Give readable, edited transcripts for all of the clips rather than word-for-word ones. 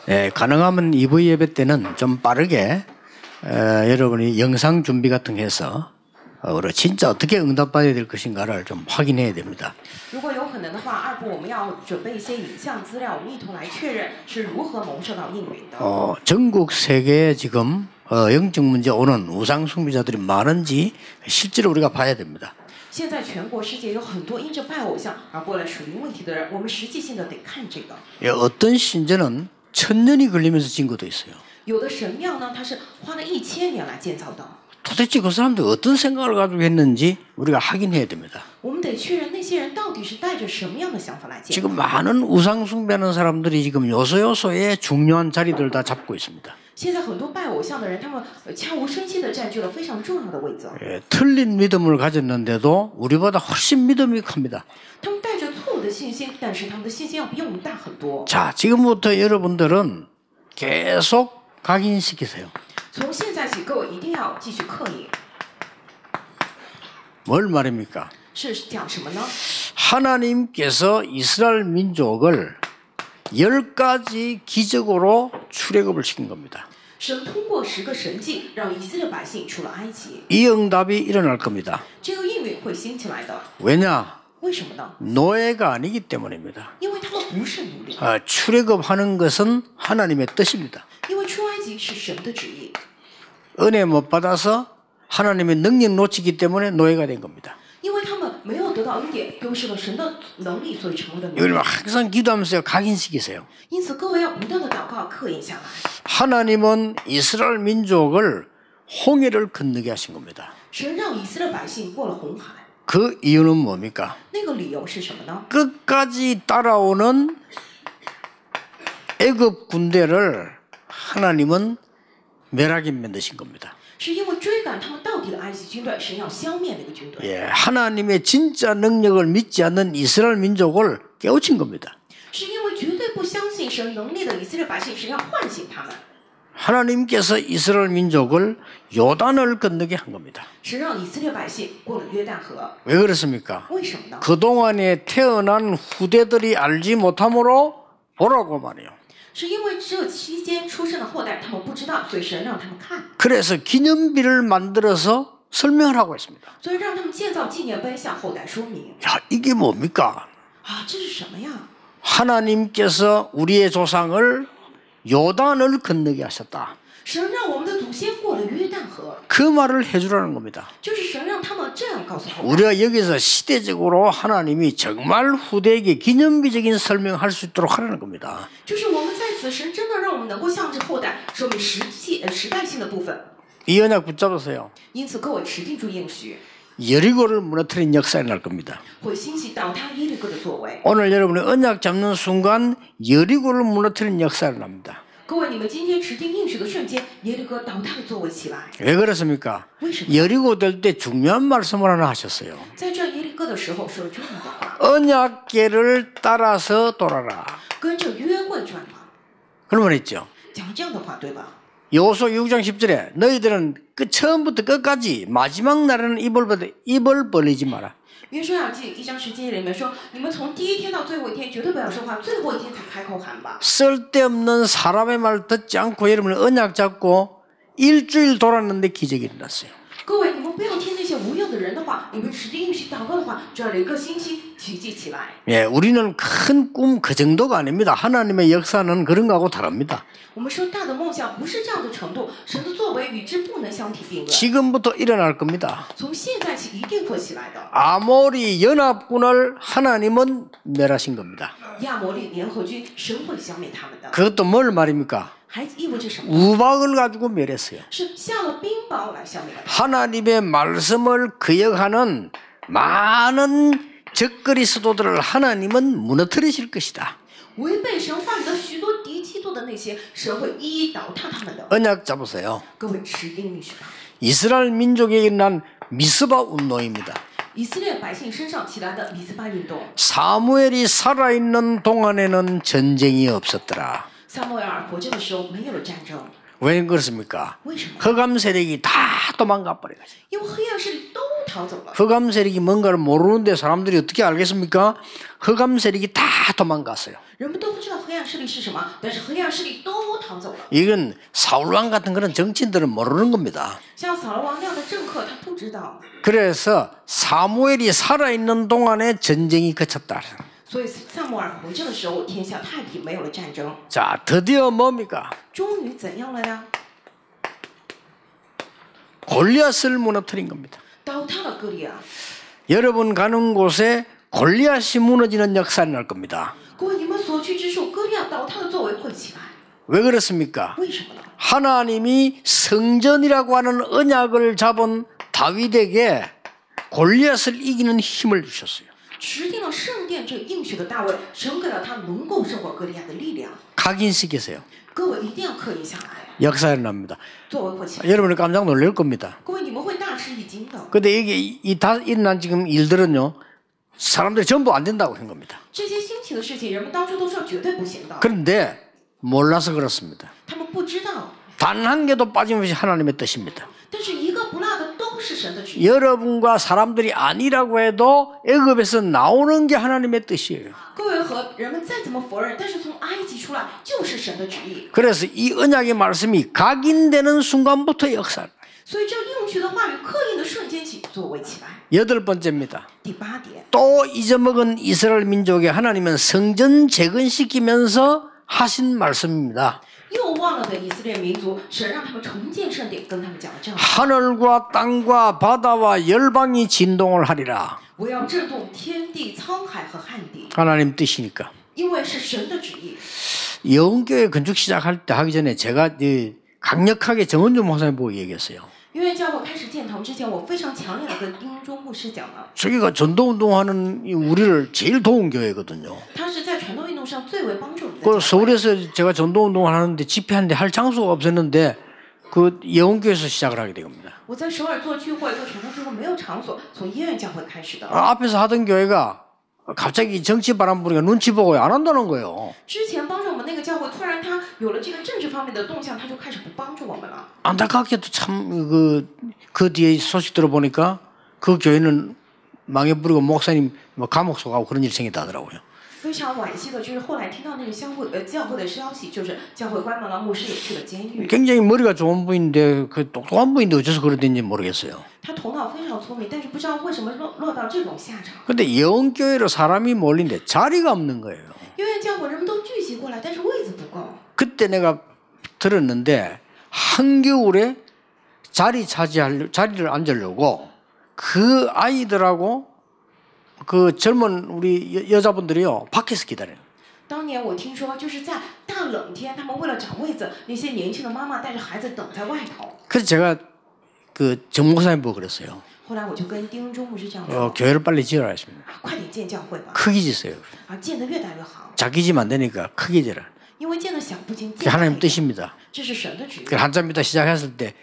예, 가능하면 EV 예배 때는 좀 빠르게 여러분이 영상 준비 같은 거 해서 우리가 진짜 어떻게 응답받아야 될 것인가를 좀 확인해야 됩니다. 如果有可能的话，二部我们要准备一些影像资料，我们一同来确认是如何蒙受到应允的。 전국 세계에 지금 영적 문제 오는 우상 숭배자들이 많은지 실제로 우리가 봐야 됩니다. 现在全国世界有很多因着拜偶像而过来属灵问题的人，我们实际性的得看这个。 어떤 신전은 1000년이 걸리면서 진 것도 있어요. 有的神庙呢，它是花了1000年来建造的。 도대체 그 사람들 어떤 생각을 가지고 했는지 우리가 확인해야 됩니다. 我们得确认那些人到底是带着什么样的想法来建造。 지금 많은 우상 숭배하는 사람들이 지금 요소요소에 중요한 자리들 다 잡고 있습니다. 现在很多拜偶像的人，他们悄无声息地占据了非常重要的位置。 틀린 믿음을 가졌는데도 우리보다 훨씬 믿음이 큽니다. 他们带着错误的信心，但是他们的信心要比我们大很多。 자, 지금부터 여러분들은 계속 각인시키세요. 从现在起，各位一定要继续刻印。 뭘 말입니까? 是讲什么呢？ 하나님께서 이스라엘 민족을 10가지 기적으로 출애굽을 시킨 겁니다. 神通过10个神迹，让以色列百姓出了埃及。 이 응답이 일어날 겁니다. 这个应允会兴起来的。 왜냐? 为什么呢？ 노예가 아니기 때문입니다. 因为他们不是奴隶。 출애굽하는 것은 하나님의 뜻입니다. 因为出埃及是神的旨意。 은혜 못 받아서 하나님의 능력 놓치기 때문에 노예가 된 겁니다. 因为他们没有得到恩典，丢失了神的能力，所以成为了奴隶。 여러분 항상 기도하면서 각인시키세요. 因此，各位要不断的祷告，刻印下来。 하나님은 이스라엘 민족을 홍해를 건너게 하신 겁니다. 神让以色列百姓过了红海， 그 이유는 뭡니까? 那个理由是什么呢？ 끝까지 따라오는 애굽 군대를 하나님은 멸하게 만드신 겁니다. 是因为追赶他们到底的埃及军队，神要消灭那个军队。 예, 하나님의 진짜 능력을 믿지 않는 이스라엘 민족을 깨우친 겁니다. 是因为绝对不相信神能力的以色列百姓，神要唤醒他们。 하나님께서 이스라엘 민족을 요단을 건너게 한 겁니다. 神让以色列百姓过了约旦河， 왜 그렇습니까? 为什么呢？ 그동안에 태어난 후대들이 알지 못함으로 보라고 말해요. 是因为这期间出生的后代他们不知道，所以神让他们看， 그래서 기념비를 만들어서 설명을 하고 있습니다. 所以让他们建造纪念碑向后代说明。 야, 이게 뭡니까? 啊，这是什么呀？ 하나님께서 우리의 조상을 요단을 건너게 하셨다. 神让我们的祖先过了约旦河， 그 말을 해주라는 겁니다. 就是神让他们这样告诉后代。 우리가 여기서 시대적으로 하나님이 정말 후대에게 기념비적인 설명할 수 있도록 하라는 겁니다. 就是我们在此，神真的让我们能够向着后代说明时代性的部分。 이 언약 붙잡으세요. 因此，各位持定住应许， 여리고를 무너뜨린 역사에 날 겁니다. 会兴起倒塌耶利哥的作为。 오늘 여러분이 언약 잡는 순간 여리고를 무너뜨린 역사에 납니다. 各位，你们今天持定应许的瞬间，耶利哥倒塌的作为起来。 왜 그렇습니까? 为什么？ 여리고 될 때 중요한 말씀을 하나 하셨어요. 在这耶利哥的时候说了这样的话： 언약궤를 따라서 돌아라. 跟着约会转吧。 그러면 했죠. 讲这样的话，对吧？ 여호수아 6장 10절에 너희들은 그 처음부터 끝까지 마지막 날에는 입을 벌리지 마라. 约书亚记1章10节里面说：你们从第一天到最后一天，绝对不要说话，最后一天才开口喊吧。 쓸데없는 사람의 말 듣지 않고 여러분이 언약 잡고 일주일 돌았는데 기적이 일어났어요. 各位，你们不要听那些无用的人的话，你们持定应许祷告的话，这1个星期奇迹起来。 예, 우리는 큰 꿈 그 정도가 아닙니다. 하나님의 역사는 그런 거하고 다릅니다. 我们说大的梦想不是这样的程度，神的作为与之不能相提并论。 지금부터 일어날 겁니다. 从现在起一定会起来的。 아모리 연합군을 하나님은 멸하신 겁니다. 亚摩利联合军，神会消灭他们的。 그것도 뭘 말입니까? 还意味着什么？ 우박을 가지고 멸했어요. 是下了冰雹来消灭他们。 하나님의 말씀을 거역하는 많은 적그리 수도들을 하나님은 무너뜨리실 것이다. 违背神话语的许多敌基督的那些，神会一一倒塌他们的。 언약 잡으세요. 各位持定应许吧。 이스라엘 민족에 일어난 미스바 운동입니다. 以色列百姓身上起来的米斯巴运动。 사무엘이 살아있는 동안에는 전쟁이 없었더라. 撒母耳活着的时候没有了战争， 왜 그렇습니까? 为什么？ 흑암 세력이 다 도망가 버려가지고. 因为黑暗势力都逃走了。 흑암 세력이 뭔가를 모르는데 사람들이 어떻게 알겠습니까? 흑암 세력이 다 도망갔어요. 人们都不知道黑暗势力是什么，但是黑暗势力都逃走了。 이건 사울왕 같은 그런 정치인들은 모르는 겁니다. 像扫罗王那样的政客，他不知道。 그래서 사무엘이 살아있는 동안에 전쟁이 그쳤다. 所以撒母耳活着的时候，天下太平，没有了战争。 자, 드디어 뭡니까? 终于怎样了呢？ 골리앗을 무너뜨린 겁니다. 倒塌了歌利亚。 여러분 가는 곳에 골리앗이 무너지는 역사가 날 겁니다. 各位，你们所去之处，歌利亚倒塌的作为会起来， 왜 그렇습니까? 为什么呢？ 하나님이 성전이라고 하는 언약을 잡은 다윗에게 골리앗을 이기는 힘을 주셨어요. 持定了圣殿这应许的大卫，神给了他能够胜过歌利亚的力量。 각인시키세요. 各位一定要刻印下来， 역사가 일어납니다. 作为会起来。 여러분이 깜짝 놀랄 겁니다. 各位，你们会大吃一惊的。 근데 이게 다 일어난 지금 일들은요, 사람들이 전부 안 된다고 한 겁니다. 这些兴起的事情，人们当初都说绝对不行的， 그런데 몰라서 그렇습니다. 他们不知道。 단 한 개도 빠짐없이 하나님의 뜻입니다. 但是一个不落的都是神的旨意。 여러분과 사람들이 아니라고 해도 애굽에서 나오는 게 하나님의 뜻이에요. 各位和人们再怎么否认，但是从埃及出来就是神的旨意。 그래서 이 언약의 말씀이 각인되는 순간부터 역사. 所以这应许的话语刻印的瞬间起作为起来。 여덟 번째입니다. 第八点， 또 잊어먹은 이스라엘 민족에 하나님은 성전 재건시키면서 하신 말씀입니다. 又忘了的以色列民族，神让他们重建圣殿，跟他们讲了这样： 하늘과 땅과 바다와 열방이 진동을 하리라. 我要震动天地、沧海和旱地， 하나님 뜻이니까. 因为是神的旨意。 영교회 건축 시작할 때 하기 전에 제가 강력하게 정은주 목사님 보고 얘기했어요. 因为教会开始建堂之前，我非常强烈的跟丁中牧师讲了， 저기가 전도운동하는 우리를 제일 도운 교회거든요. 他是在传道运动上最为帮助我们的 그 教会。 서울에서 제가 전도운동을 하는데 집회하는데 할 장소가 없었는데 그 예원교회에서 시작을 하게 된 겁니다. 我在首尔做聚会、做传道聚会没有场所，从医院教会开始的。 앞에서 하던 교회가 갑자기 정치 바람 부니까 눈치 보고 안 한다는 거예요. 之前帮助我们那个教会，突然他有了这个政治方面的动向，他就开始不帮助我们了。 안타깝게도 참 그 뒤에 소식 들어보니까 그 교회는 망해버리고 목사님 뭐 감옥 속하고 그런 일이 생겼다 하더라고요. 非常惋惜的就是后来听到那个教会的消息，就是教会关门了，牧师也去了监狱。 굉장히 머리가 좋은 분인데 그 똑똑한 분인데 어째서 그러든지 모르겠어요. 他头脑非常聪明，但是不知道为什么落到这种下场。 근데 예원교회로 사람이 몰린데 자리가 없는 거예요. 因为教会人们都聚集过来，但是位子不够。 그때 내가 들었는데 한겨울에 자리를 앉으려고 그 아이들하고 그 젊은 우리 여자분들이요 밖에서 기다려요. 当年我听说，就是在大冷天，他们为了找位子，那些年轻的妈妈带着孩子等在外头。 그래서 제가 그 정 목사님 보고 그랬어요. 后来我就跟丁中牧师这样说： 교회를 빨리 지어라 했습니다. 快点建教会吧， 크게 지세요. 建得越大越好。 작게 지면 안 되니까 크게 지라. 因为建得小不行， 그게 建大 하나님 一点， 뜻입니다. 这是神的旨意。 그 한참 있다 시작했을 때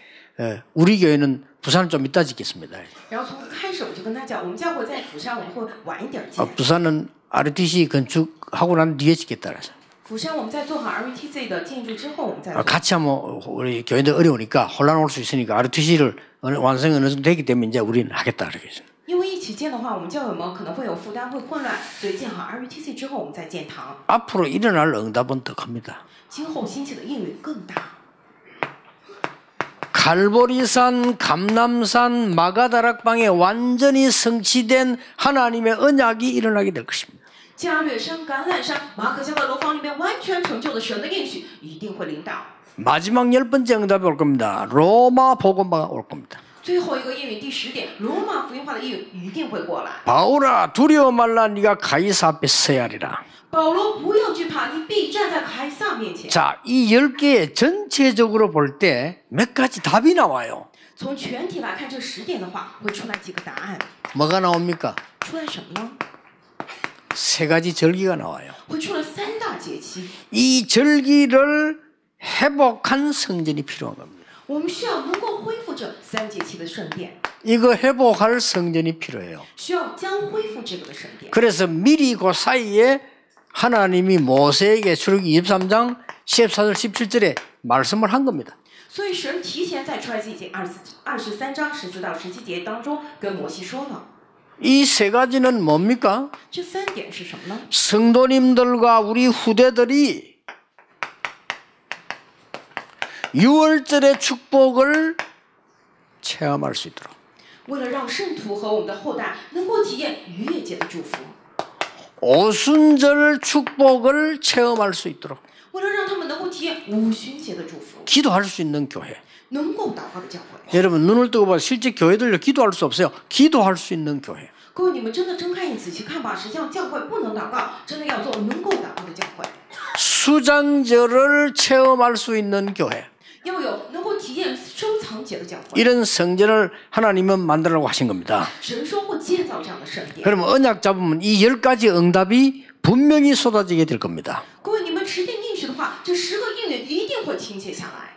우리 교회는 부산을 좀 이따 짓겠습니다. 然后从开始我就跟他讲，我们教会在釜山，我们会晚一点建。 부산은 RTC 건축하고 난 뒤에 짓겠다 그래서 釜山我们在做好 RUTC 的建筑之后，我们再做。 같이 하면 우리 교회들 어려우니까 혼란 올 수 있으니까 RTC를 완성이 어느 정도 되기 때문에 이제 우리는 하겠다 그렇게 했어요. 因为一起建的话，我们教友们可能会有负担，会混乱，所以建好 RUTC 之后，我们再建堂。 앞으로 일어날 응답은 더 큽니다. 今后兴起的应允更大。 갈보리산, 감람산, 마가다락방에 완전히 성취된 하나님의 언약이 일어나게 될 것입니다. 加略山、橄榄山、马可迦的楼房里面完全成就的神的应许，一定会领导。 마지막 10번째 응답이 올 겁니다. 로마 복음화가 올 겁니다. 最后一个应允第10点，罗马福音化的应允一定会过来。 바울아 두려워 말라 네가 가이사 앞에 서야 하리라. 保罗不要惧怕，你必站在凯撒面前。 자, 이 10개 전체적으로 볼 때 몇 가지 답이 나와요. 从全体来看，这10点的话会出来几个答案。 뭐가 나옵니까? 出来什么呢？ 세 가지 절기가 나와요. 会出了3大节期。 이 절기를 회복한 성전이 필요한 겁니다. 我们需要能够恢复这3节期的圣殿， 이거 회복할 성전이 필요해요. 需要将恢复这个的圣殿。 그래서 미리 그 사이에 하나님이 모세에게 출애굽기 23장 14절 17절에 말씀을 한 겁니다. 所以神提前在出埃及记23章14到17节当中跟摩西说了。 이 세 가지는 뭡니까? 这3点是什么呢？ 성도님들과 우리 후대들이 유월절의 축복을 체험할 수 있도록. 为了让圣徒和我们的后代能够体验逾越节的祝福， 오순절 축복을 체험할 수 있도록. 为了让他们能够体验五旬节的祝福， 기도할 수 있는 교회. 能够祷告的教会。 여러분 눈을 뜨고 봐. 실제 교회들요 기도할 수 없어요. 기도할 수 있는 교회. 各位，你们真的睁开眼仔细看吧，实际上教会不能祷告，真的要做能够祷告的教会。 수장절을 체험할 수 있는 교회. 要有能够体验收藏节的教会。 이런 성전을 하나님은 만들라고 하신 겁니다. 神说会建造这样的圣殿。 그러면 언약 잡으면 이 10가지 응답이 분명히 쏟아지게 될 겁니다. 各位，你们持定应许的话，这10个应允一定会倾泻下来。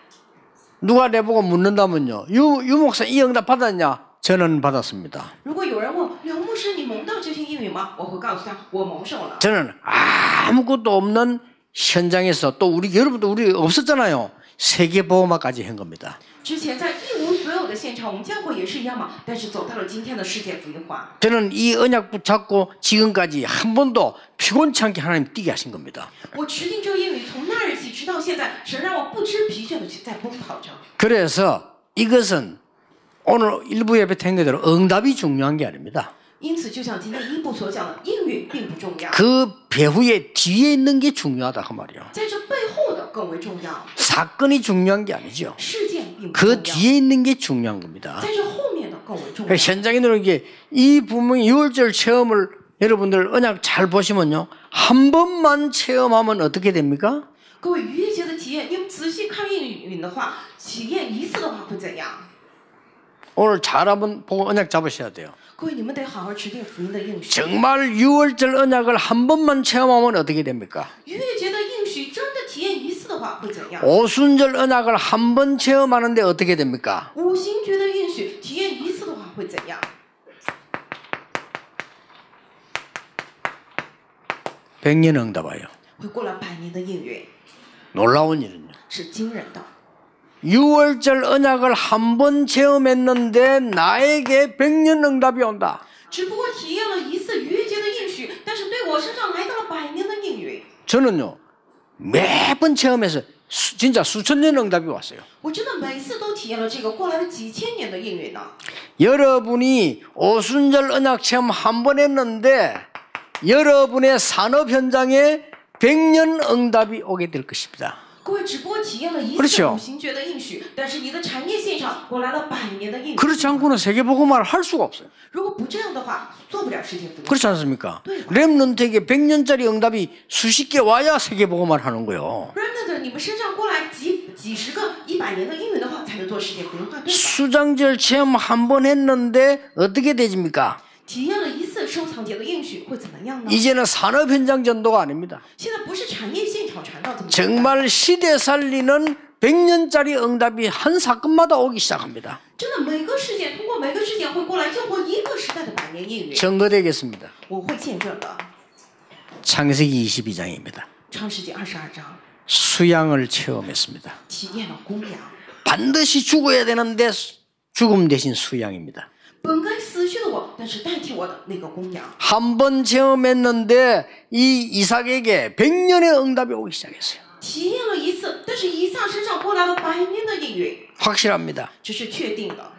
누가 내보고 묻는다면요. 유 목사 이 응답 받았냐? 저는 받았습니다. 如果有人问刘牧师，你蒙到这些应允吗？我会告诉他，我蒙受了。 저는 아무것도 없는 현장에서 또 여러분도 우리 없었잖아요. 세계보험화까지 한 겁니다. 之前在一无所有的现场，我们教会也是一样嘛，但是走到了今天的世界福音化。 저는 이 언약 붙잡고 지금까지 한 번도 피곤치 않게 하나님 뛰게 하신 겁니다. 我持定这个应允，从那日起直到现在，神让我不知疲倦的去在奔跑着。 그래서 이것은 오늘 일부 예배 tän거대로 응답이 중요한 게 아닙니다. 因此，就像今天一部所讲的，应允并不重要， 그 배후에 뒤에 있는 게 중요하다 그 말이에요. 在这背后的更为重要。 사건이 중요한 게 아니죠. 事件并不 그 重要， 뒤에 있는 게 중요한 겁니다. 在这后面的更为重要。 현장인들은 이 분명히 6월절 체험을 여러분들 언약 잘 보시면요. 한 번만 체험하면 어떻게 됩니까? 各位逾越节的体验，你们仔细看应允的话，体验一次的话会怎样？ 오늘 잘 한번 보고 언약 잡으셔야 돼요. 各位，你们得好好持定福音的应许。 정말 6월절 언약을 한 번만 체험하면 어떻게 됩니까? 逾越节的应许真的体验一次的话会怎样？ 오순절 언약을 한 번 체험하는데 어떻게 됩니까? 五行节的应许体验一次的话会怎样？ 100년 응답하여. 会过了100年的应允， 놀라운 일은요. 是惊人的。 6월절 언약을 한 번 체험했는데 나에게 100년 응답이 온다. 只不过体验了一次逾越节的应许，但是对我身上来到了100年的应允。 저는요 매번 체험해서 진짜 수천 년 응답이 왔어요. 我真的每次都体验了这个过来了几千年的应允呢。 여러분이 오순절 언약 체험 한 번 했는데 여러분의 산업 현장에 100년 응답이 오게 될 것입니다. 各位只不过体验了一次 그렇죠 五行节的应许，但是你的产业现场过来了100年的应许。 그렇지 않고는 세계복음화를 할 수가 없어요. 如果不这样的话，做不了世界福音。 그렇지 않습니까? 네. 렘넌트에게 100년짜리 응답이 수십 개 와야 세계복음화를 하는 거예요. 真的，你们身上过来几十个100年的应允的话，才能做世界福音化，对吧？ 수장절 체험 한 번 했는데 어떻게 되십니까? 体验了一次收藏节的应许会怎么样呢？ 이제는 산업 현장 전도가 아닙니다. 现在不是产业现场传道这么简单， 정말 시대 살리는 100년짜리 응답이 한 사건마다 오기 시작합니다. 真的每个事件通过每个事件会过来，就会一个时代的100年应允。 증거되겠습니다. 我会见证的。 창세기 22장입니다. 创世纪22章 수양을 체험했습니다. 体验了公羊， 반드시 죽어야 되는데 죽음 대신 수양입니다. 本该死去的我，但是代替我的那个公羊。 한 번 체험했는데 이 이삭에게 100년의 응답이 오기 시작했어요. 体验了一次，但是以撒身上过来了100年的应允， 확실합니다. 这是确定的。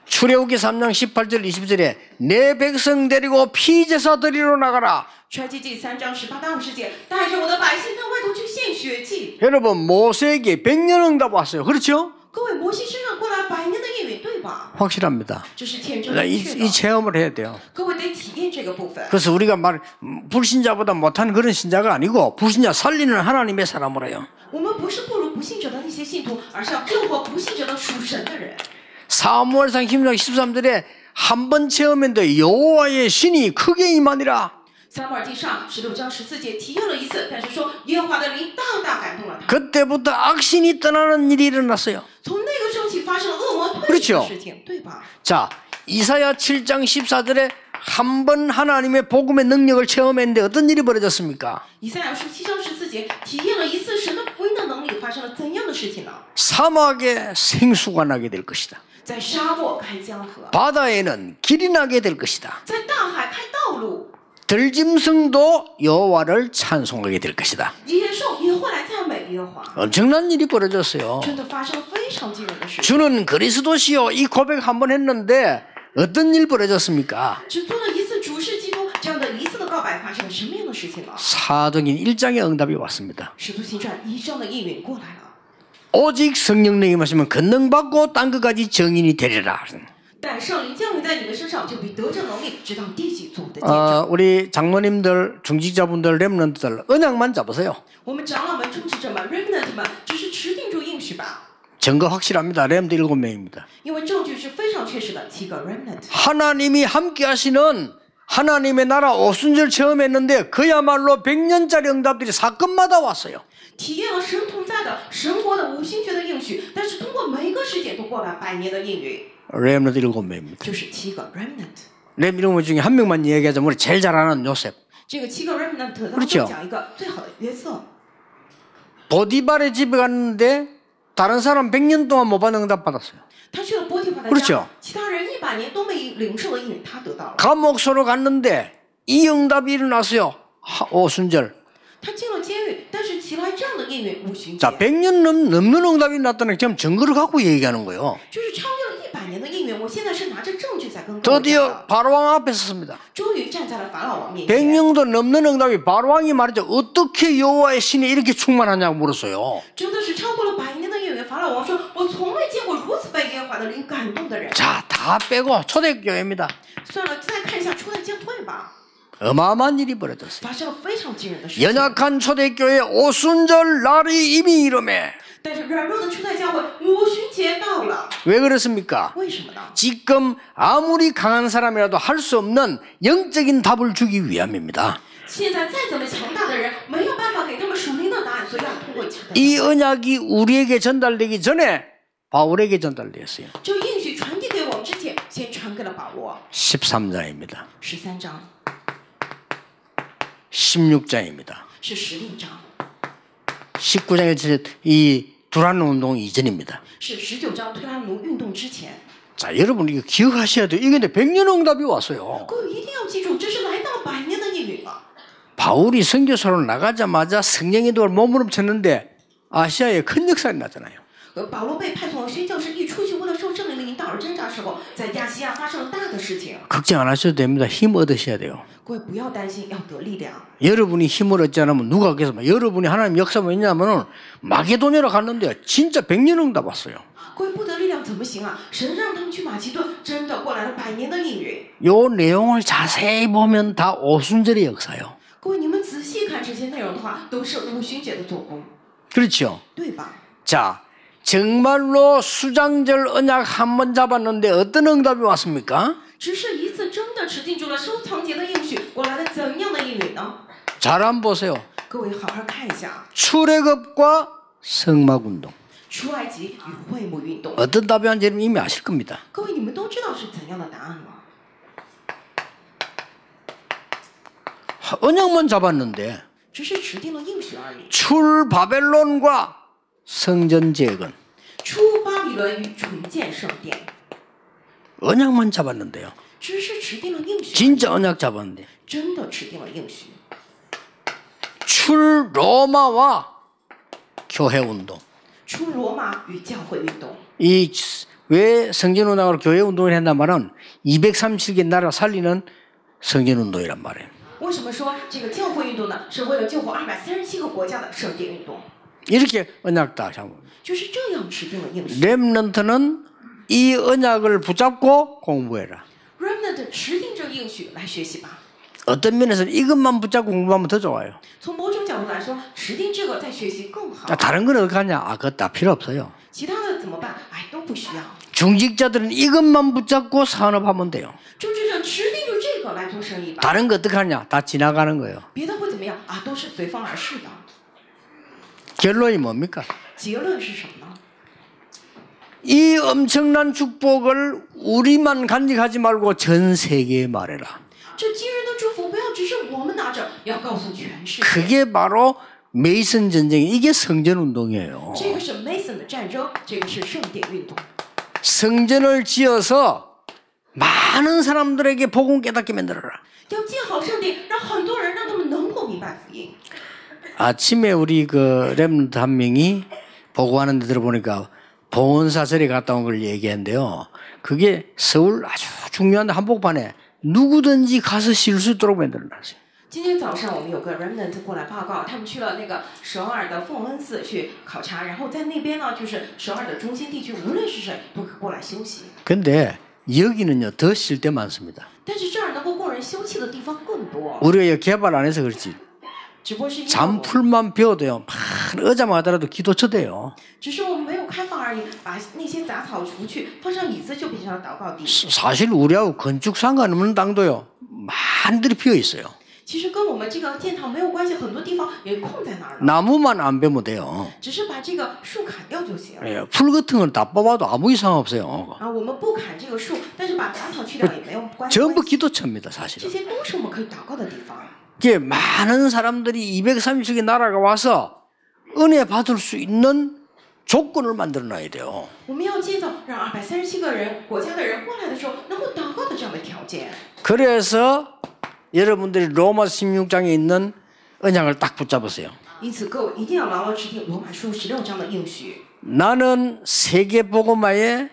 출애굽기 3장 18절 20절에 내 백성 데리고 피제사 드리러 나가라. 出埃及记3章18到20节，带着我的百姓到外头去献血祭。 여러분 모세에게 100년 응답 왔어요. 그렇죠? 各位，摩西身上过来100年的应允，对吧？ 확실합니다. 这是天真明确 이 的。 체험을 해야 돼요. 各位得体验这个部分。 그래서 우리가 불신자보다 못한 그런 신자가 아니고 불신자 살리는 하나님의 사람으로 해요. 我们不是不如不信者的那些信徒，而是要救活不信者的属神的人。 사무엘상 13장 13절에 한 번 체험했는데 여호와의 신이 크게 임하니라. 撒母耳记上16章14节体验了一次，但是说耶和华的灵大大感动了他。 그때부터 악신이 떠나는 일이 일어났어요. 从那个时候起发生了恶魔退 그렇죠 去的事情，对吧？ 자, 이사야 7장 14절에 한 번 하나님의 복음의 능력을 체험했는데 어떤 일이 벌어졌습니까? 以赛亚书7章14节节，体验了一次神的福音的能力，发生了怎样的事情呢？ 사막에 생수가 나게 될 것이다. 在沙漠开江河， 바다에는 길이 나게 될 것이다. 在大海开道路， 들짐승도 여호와를 찬송하게 될 것이다. 野兽也会来赞美耶和华。 엄청난 일이 벌어졌어요. 真的发生了非常惊人的事情。 주는 그리스도시요. 이 고백 한번 했는데 어떤 일 벌어졌습니까? 只做了一次主是基督这样的一次的告白，发生了什么样的事情呢？ 사도행전 1장의 응답이 왔습니다. 使徒行传1章的应允过来了。 오직 성령님이 하시면 권능받고 땅 끝까지 증인이 되리라. 但圣灵降临在你们身上，就必得着能力，直到地极做我的见证。 우리 장로님들, 중직자분들, 렘넌트들 언약만 잡으세요. 我们长老们、中职者们、remnant 们，只是持定住应许吧， 증거 확실합니다. 렘드 7명입니다. 因为证据是非常确实的。7个 remnant， 하나님이 함께 하시는 하나님의 나라 오순절 체험했는데 그야말로 100년짜리 응답들이 사건마다 왔어요. 体验了神同在的神国的五星诀的应许，但是通过每一个事件都过了100年的应允， 렘넌트 7명입니다. 就是7个 remnant。 렘 7명 중에 한 명만 얘기하자면 우리 제일 잘 아는 요셉. 这个7个 remnant 当 그렇죠 中讲一个最好的约瑟。 보디발의 집에 갔는데 다른 사람 100년 동안 못 받는 응답 받았어요. 他去了波提法的 그렇죠 家，其他人100年都没领受的应允，他得到了。 감옥소로 갔는데 이 응답이 일어났어요. 오순절. 他进了监狱，但是起来这样的应允五旬节， 자, 100년 넘는 응답이 났다는 지금 증거를 갖고 얘기하는 거예요. 就是超越了100年的应允。我现在是拿着证据在跟各位讲 드디어 的。 바로왕 앞에 섰습니다. 终于站在了法老王面前。 100년도 넘는 응답이 바로왕이 말이죠. 어떻게 여호와의 신이 이렇게 충만하냐고 물었어요. 真的是超过了100年的应允。法老王说：“我从未见过如此被耶和华的灵感动的人。” 자, 다 빼고 초대교회입니다. 算了，再看一下初代教会吧， 어마어마한 일이 벌어졌어요. 发生了非常惊人的事情。 연약한 초대교회 오순절 날이 이미 이름에 但是软弱的初代教会五旬节到了， 왜 그렇습니까? 为什么呢？ 지금 아무리 강한 사람이라도 할 수 없는 영적인 답을 주기 위함입니다. 现在再怎么强大的人，没有办法给他们属灵的答案，所以要通过强大。 이 언약이 우리에게 전달되기 전에 바울에게 전달되었어요. 就应许传递给我们之前，先传给了保罗。 13장입니다. 13章 16장입니다. 是16章， 19장에 이 두란 운동 이전입니다. 是19章推拉奴运动之前。 자, 여러분 이거 기억하셔야 돼요. 이게 근데 100년 응답이 왔어요. 各位一定要记住，这是来到100年的应允了。 바울이 선교사로 나가자마자 성령의 도를 몸으로 쳤는데 아시아에 큰 역사가 났잖아요. 保罗被派从宣教士一出去，为了受圣灵的引导而挣扎时候，在亚细亚发生了大的事情。 걱정 안 하셔도 됩니다. 힘 얻으셔야 돼요. 各位不要担心，要得力量。 여러분이 힘을 얻지 않으면 누가 하겠습니까? 여러분이 하나님 역사 뭐냐면은 마게도냐로 갔는데 진짜 100년 응답 왔어요. 各位不得力量怎么行啊？神让他们去马其顿，真的过来了100年的应允。 요 내용을 자세히 보면 다 오순절의 역사예요. 各位，你们仔细看这些内容的话，都是五旬节的做工， 그렇죠? 对吧？ 자, 정말로 수장절 언약 한 번 잡았는데 어떤 응답이 왔습니까? 只是一次真的持定住了收藏节的应许，过来了怎样的应允呢？ 잘 한번 보세요. 各位好好看一下， 출애굽과 성막운동. 出埃及与会幕运动。 어떤 답이 왔는지 여러분 이미 아실 겁니다. 各位，你们都知道是怎样的答案了。 언약만 잡았는데 只是持定了应许而已。 출 바벨론과 성전 재건 出巴比伦与重建圣殿， 언약만 잡았는데요. 只是持定了应许， 진짜 언약 잡았는데 真的持定了应许。 출 로마와 교회 운동. 出罗马与教会运动， 이 왜 성전 운동으로 교회 운동을 했단 말은 237개 나라 살리는 성전 운동이란 말이에요. 为什么说这个教会运动呢？是为了救活237个国家的圣殿运动， 이렇게 언약 다 잡은 거예요. 就是这样持定了应许。 렘넌트는 이 언약을 붙잡고 공부해라. Remnant 持定这应许来学习吧。 어떤 면에서는 이것만 붙잡고 공부하면 더 좋아요. 从某种角度来说，持定这个再学习更好。 다른 건 어떻게 하냐? 아, 그거 다 필요 없어요. 其他的怎么办？哎，都不需要。 중직자들은 이것만 붙잡고 산업하면 돼요. 中职者持定住这个来做生意吧。 다른 거 어떻게 하냐? 다 지나가는 거예요. 别的会怎么样啊？都是随风而逝的。 결론이 뭡니까? 结论是什么呢？ 이 엄청난 축복을 우리만 간직하지 말고 전 세계에 말해라. 这惊人的祝福不要只是我们拿着，要告诉全世界。 그게 바로 메이슨 전쟁 이게 성전 운동이에요. 这个是 Mason 的战争，这个是圣殿运动。 성전을 지어서 많은 사람들에게 복음 깨닫게 만들어라. 要建好圣殿，让很多人让他们能够明白福音。 아침에 우리 그 렘넌트 한 명이 보고하는 데 들어보니까 봉헌사설에 갔다 온 걸 얘기했는데요. 그게 서울 아주 중요한 한복판에 누구든지 가서 쉴 수 있도록 만들어놨어요. 今天早上我们有个 remnant 过来报告，他们去了那个首尔的奉恩寺去考察，然后在那边呢，就是首尔的中心地区，无论是谁都可以过来休息。 근데 여기는요 더 쉴 때 많습니다. 但是这儿能够供人休憩的地方更多， 우리가 여기 개발 안 해서 그렇지. 只不过是因为 잔풀만 비워도요. 어자마자 하더라도 기도 쳐대요. 只是我们没有开放而已，把那些杂草除去，放上椅子就变成了祷告地。 사실 우리하고 건축 상관없는 땅도요. 많이들이 비어 있어요. 其实跟我们这个建堂没有关系，很多地方也空在那儿了， 나무만 안 베면 돼요. 只是把这个树砍掉就行。 예, 풀 같은 건 다 뽑아도 아무 이상 없어요. 啊，我们不砍这个树，但是把杂草去掉也没有关系。 전부 기도처입니다, 这 사실은. 些都是我们可以祷告的地方。 이게 많은 사람들이 230개 나라가 와서 은혜 받을 수 있는 조건을 만들어 놔야 돼요. 我们要建造让237个人国家的人过来的时候能够祷告的这样的条件。 그래서 여러분들이 로마 16장에 있는 언약을 딱 붙잡으세요. 因此，各位一定要牢牢持定罗马书16章的应许。 나는 세계 복음화의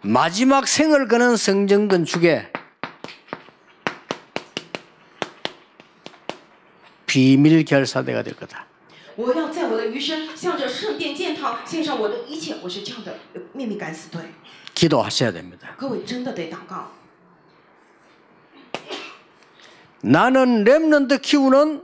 마지막 생을 거는 성전 건축에 비밀 결사대가 될 거다. 我要在我的余生向着圣殿建堂献上我的一切，我是这样的秘密敢死队。 기도하셔야 됩니다. 各位真的得祷告。 나는 렘넌트 키우는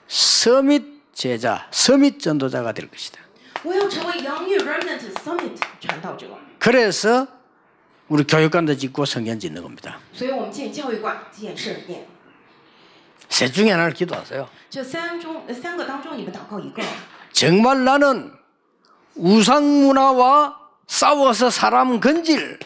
서밋 제자, 서밋 전도자가 될 것이다. 我要成为养育 remnant summit 传道者。 그래서 우리 교육관도 짓고 성전 짓는 겁니다. 所以我们建教育馆，建圣殿。 셋 중에 하나를 기도하세요. 这三个当中，你们祷告一个。 정말 나는 우상 문화와 싸워서 사람 건질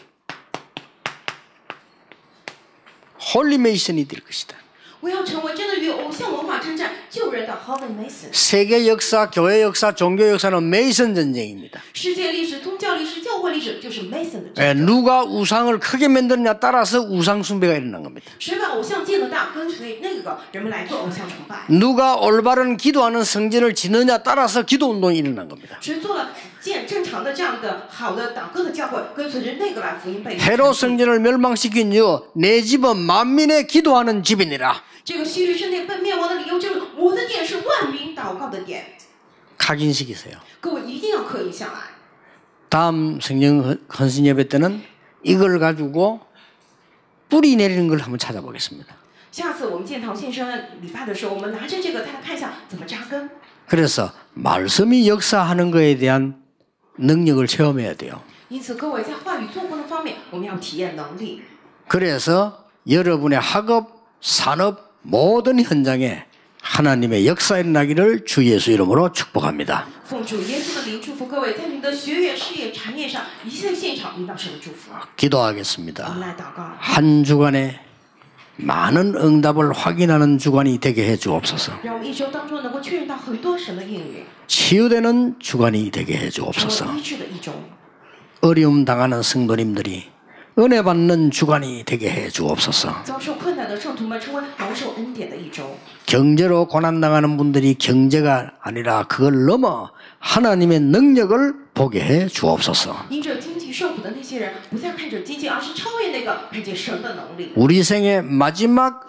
홀리메이슨이 될 것이다. 我要成为真的与偶像文化征战救人的 Holy Mason。 세계 역사, 교회 역사, 종교 역사는 메이슨 전쟁입니다. 世界历史、宗教历史、教会历史就是 Mason 的战争。 누가 우상을 크게 만드느냐 따라서 우상 숭배가 일어난 겁니다. 谁把偶像建得大，跟随那个人们来做偶像崇拜。 누가 올바른 기도하는 성전을 짓느냐 따라서 기도 운동이 일어난 겁니다. 谁做了建正常的这样的好的祷告的教会，跟随着那个来福音被。 헤롯 성전을 멸망시킨 이유 내 집은 만민의 기도하는 집이니라. 这个希律圣殿被灭亡的理由就是我的殿是万民祷告的殿。 각인시키세요. 各位一定要刻印下来。 다음 성령 헌신 예배 때는 이걸 가지고 뿌리 내리는 걸 한번 찾아보겠습니다. 下次我们建堂献身礼拜的时候，我们拿着这个，大家看一下怎么扎根。 그래서 말씀이 역사하는 것에 대한 능력을 체험해야 돼요. 因此，各位在话语做工的方面，我们要体验能力。 그래서 여러분의 학업, 산업 모든 현장에 하나님의 역사 일어나기를 주 예수 이름으로 축복합니다. 奉主耶稣的名祝福各位，在你们的学业、事业、产业上，一切现场领导神的祝福。 기도하겠습니다. 我们来祷告。 한 주간에 많은 응답을 확인하는 주간이 되게 해 주옵소서. 让我们一周当中能够确认到很多神的应允， 치유되는 주간이 되게 해 成 주옵소서. 为医治的一周。 어려움 당하는 성도님들이 은혜 받는 주간이 되게 해 주옵소서. 遭受困难的圣徒们成为蒙受恩典的一周。 경제로 고난 당하는 분들이 경제가 아니라 그걸 넘어 하나님의 능력을 보게 해 주옵소서. 因着经济受苦的那些人，不再看着经济，而是超越那个看见神的能力。 우리 생의 마지막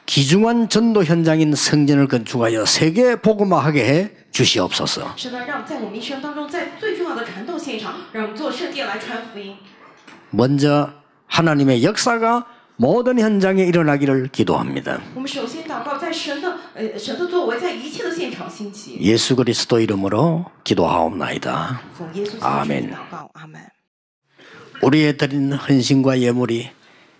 귀중한 전도 현장인 성전을 건축하여 세계 복음화하게 해 주시옵소서. 是的，让在我们一生当中，在最重要的传道现场，让我们做圣殿来传福音。 먼저 하나님의 역사가 모든 현장에 일어나기를 기도합니다. 我们首先祷告，在神的作为，在一切的现场兴起。 예수 그리스도 이름으로 기도하옵나이다. 奉耶稣基督的 아멘 名祷告，阿门。 우리의 드린 헌신과 예물이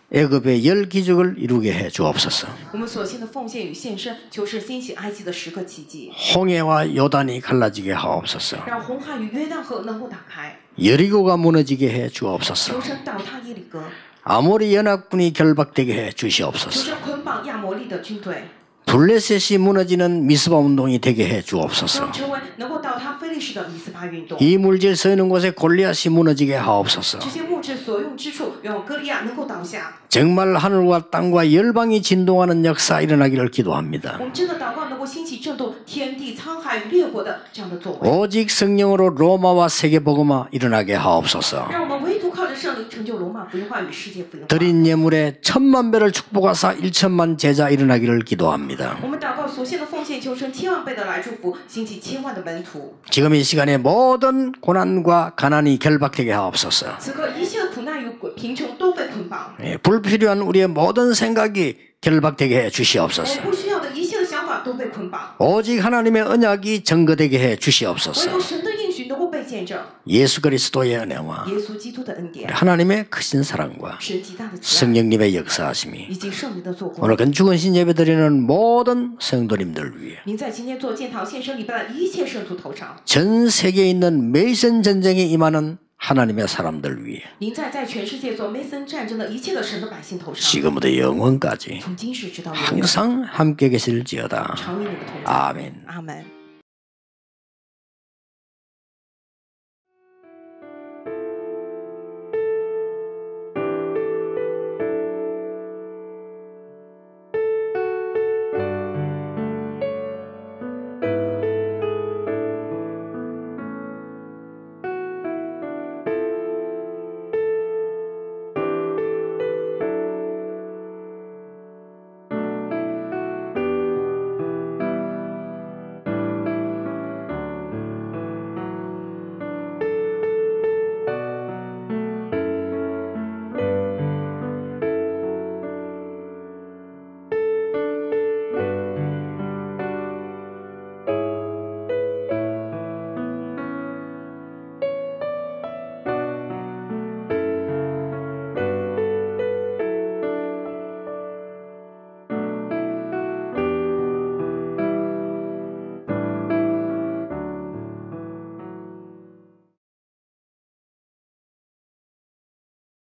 애굽의 10기적을 이루게 해 주옵소서. 我们所献的奉献与献身，求是兴起埃及的10个奇迹， 홍해와 요단이 갈라지게 하옵소서. 让红海与约旦河能够打开， 여리고가 무너지게 해 주옵소서. 求神倒塌耶利哥， 아모리 연합군이 결박되게 해 求 주시옵소서. 神捆绑绑亚摩利的军队， 블레셋이 무너지는 미스바 운동이 되게 해 주옵소서. 让成为能够倒塌非利士的米斯巴运动。 이 물질 서 있는 곳에 골리앗이 무너지게 하옵소서. 这些木质所用之处，让歌利亚能够倒下。 정말 하늘과 땅과 열방이 진동하는 역사 일어나기를 기도합니다. 我们真的祷告能够兴起震动天地沧海与列国的这样的作为， 오직 성령으로 로마와 세계복음화 일어나게 하옵소서. 让我们唯独靠着圣灵成就罗马福音化与世界福音化。 드린 예물에 1000만 배를 축복하사 1천만 제자 일어나기를 기도합니다. 我们祷告所献的奉献，求神千万倍的来祝福，兴起千万的门徒。 지금 이 시간에 모든 고난과 가난이 결박되게 하옵소서. 此刻一切的苦难与贫穷都被捆绑， 불필요한 우리의 모든 생각이 결박되게 해 我 주시옵소서. 不需要的一切的想法都被捆绑， 오직 하나님의 언약이 증거되게 해 唯 주시옵소서. 有神的应许能够被见证。 예수 그리스도의 은혜와 耶稣基督的恩典， 하나님의 크신 사랑과 神极大的慈爱， 성령님의 역사하심이 以及圣灵的做工。 오늘 건축원신 예배드리는 모든 성도님들 위해 您在今天做建堂献身礼拜的一切圣徒头上， 전 세계에 있는 메이슨 전쟁에 임하는 하나님의 사람들 위해 您在全世界做梅森战争的一切的神的百姓头上， 지금부터 영원까지 从今世直到永远， 항상 함께 계실지어다. 常与你们同在。 아멘. 阿门。